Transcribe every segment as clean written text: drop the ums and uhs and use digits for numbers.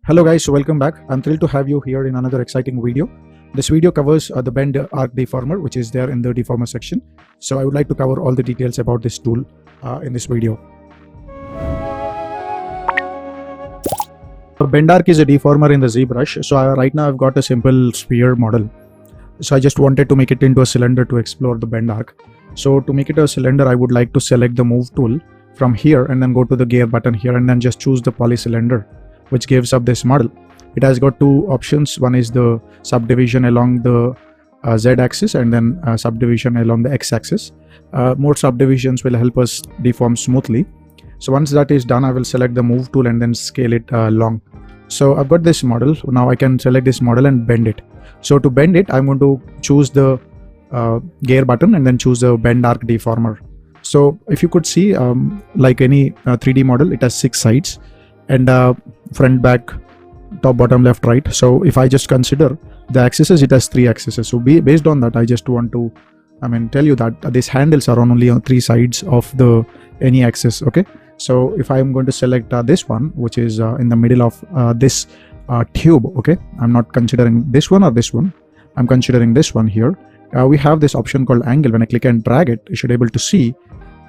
Hello guys, welcome back. I'm thrilled to have you here in another exciting video. This video covers the Bend Arc Deformer, which is there in the deformer section. So I would like to cover all the details about this tool in this video. Bend Arc is a deformer in the ZBrush. So right now I've got a simple sphere model. So I just wanted to make it into a cylinder to explore the Bend Arc. So to make it a cylinder, I would like to select the move tool from here and then go to the gear button here and then just choose the polycylinder, which gives up this model. It has got two options. One is the subdivision along the z-axis and then subdivision along the x-axis. More subdivisions will help us deform smoothly. So once that is done, I will select the move tool and then scale it long. So I've got this model. Now I can select this model and bend it. So to bend it, I'm going to choose the gear button and then choose the Bend Arc Deformer. So if you could see, like any 3D model, it has 6 sides and front, back, top, bottom, left, right. So if I just consider the axes, it has 3 axes. So based on that, I just want to tell you that these handles are only on 3 sides of the any axis. Okay, so if I am going to select this one, which is in the middle of this tube, okay, I'm not considering this one or this one, I'm considering this one here. We have this option called angle. When I click and drag it, you should be able to see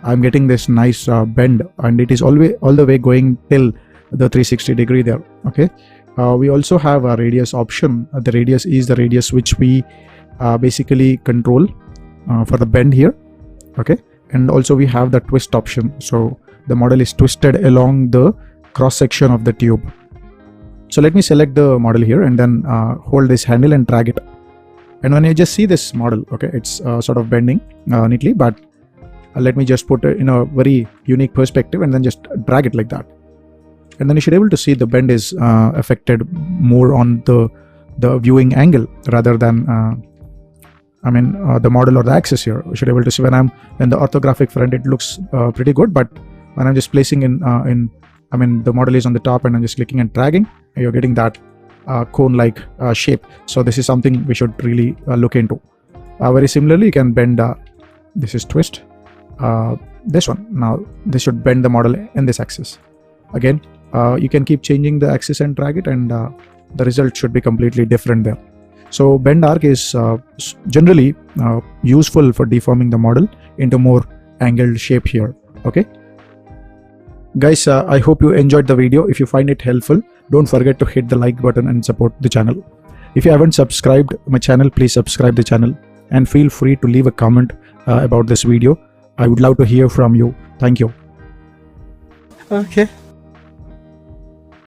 I'm getting this nice bend, and it is all the way going till the 360 degree there. Okay, we also have a radius option. The radius is the radius which we basically control for the bend here. Okay, and also we have the twist option. So the model is twisted along the cross section of the tube. So let me select the model here and then hold this handle and drag it. And when you just see this model, okay, it's sort of bending neatly, but let me just put it in a very unique perspective and then just drag it like that. And then you should be able to see the bend is affected more on the viewing angle rather than the model or the axis here. You should be able to see when I'm in the orthographic front, it looks pretty good, but when I'm just placing the model is on the top and I'm just clicking and dragging, you're getting that cone-like shape. So this is something we should really look into. Very similarly, you can bend, this is twist, this one. Now this should bend the model in this axis. Again, you can keep changing the axis and drag it, and the result should be completely different there. So Bend Arc is generally useful for deforming the model into more angled shape here. Okay guys, I hope you enjoyed the video. If you find it helpful, don't forget to hit the like button and support the channel. If you haven't subscribed my channel, please subscribe the channel and feel free to leave a comment about this video. I would love to hear from you. Thank you. Okay.